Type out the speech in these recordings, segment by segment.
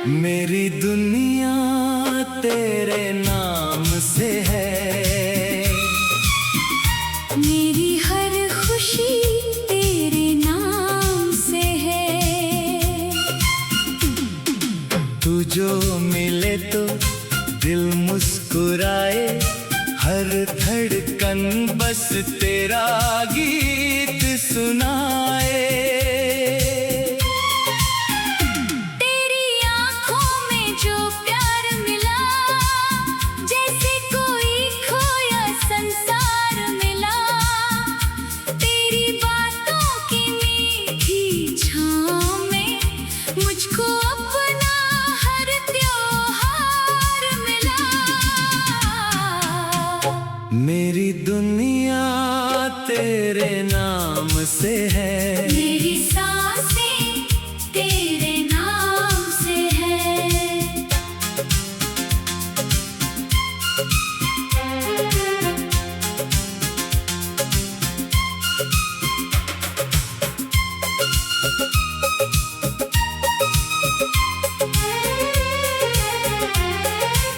मेरी दुनिया तेरे नाम से है, मेरी हर खुशी तेरे नाम से है। तू जो मिले तो दिल मुस्कुराए, हर धड़कन बस तेरा गीत सुनाए। तेरी आंखों में जो प्यार मिला, जैसे कोई खोया संसार मिला। तेरी बातों की मीठी छाँव में मुझको अपना हर त्योहार मिला। मेरी दुनिया तेरे नाम से है, मेरी सांसें तेरे नाम से है।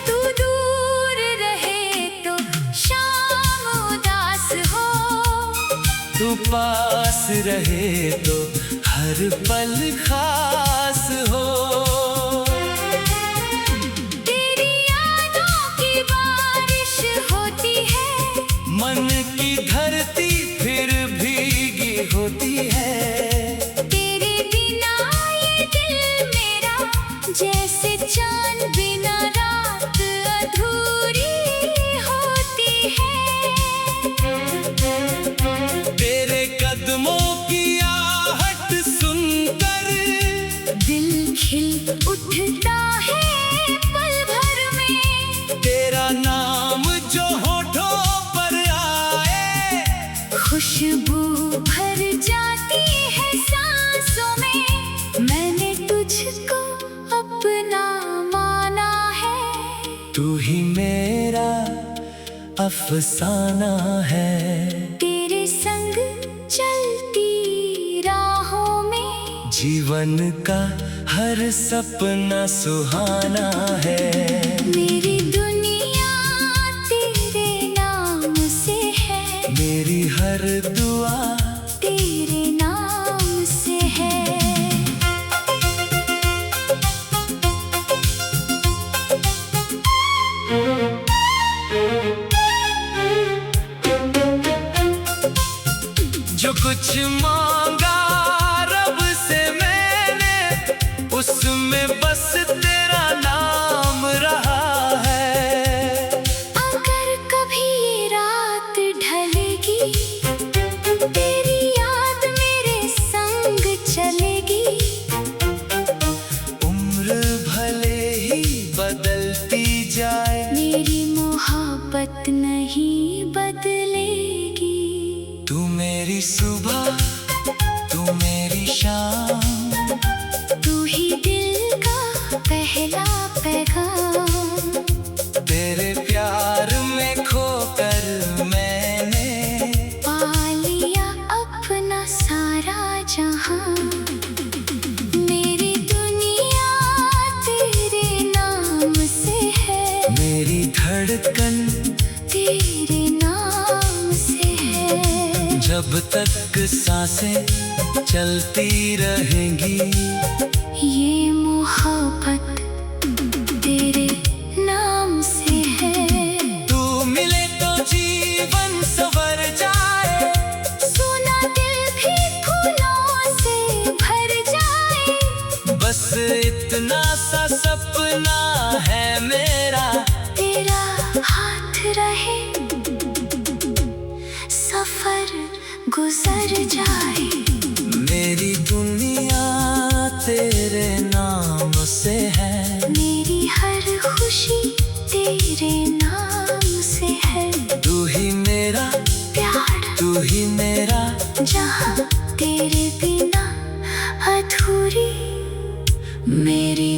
तू दूर रहे तो शाम उदास हो, तू पास रहे तो हर पल खास हो। तेरी यादों की बारिश होती है, मन की धरती फिर भीगी होती है। तेरे बिना ये दिल मेरा जैसे चांद बिना रात अधूरी होती है। तेरे कदमों की आहट सुनकर दिल खिल उठता है पल भर में। तेरा नाम जो होठों पर आए, खुशबू भर जाती है सांसों में। मैंने तुझको अपना माना है, तू ही मेरा अफसाना है। तेरे संग चलती राहों में जीवन का हर सपना सुहाना है। मेरी दुनिया तेरे नाम से है, मेरी हर दुआ तेरे नाम से है। जो कुछ मांगा रब से मैंने, उसमें बस तेरा नाम रहा है। अगर कभी ये रात ढलेगी, तेरी याद मेरे संग चलेगी। उम्र भले ही बदलती जाए, मेरी मोहब्बत नहीं बदलेगी। तू मेरी सुबह, तू मेरी शाम, तू ही दिल का पहला पैगाम। तेरे प्यार में खोकर मैंने पा लिया अपना सारा जहां। मेरी दुनिया तेरे नाम से है, मेरी धड़कन तेरे नाम से है। जब तक सांसें चलती रहेंगी, ये मोहब्बत तेरे नाम से है। तू मिले तो जीवन संवर जाए, सुना दिल भी फूलों से भर जाए। बस इतना सा सपना है मेरा, तेरा हाथ रहे, सफर गुजर जाए। मेरी दुनिया तेरे नाम से है, मेरी हर खुशी तेरे नाम से है। तू ही मेरा प्यार, तू ही मेरा, जहाँ तेरे बिना अधूरी मेरी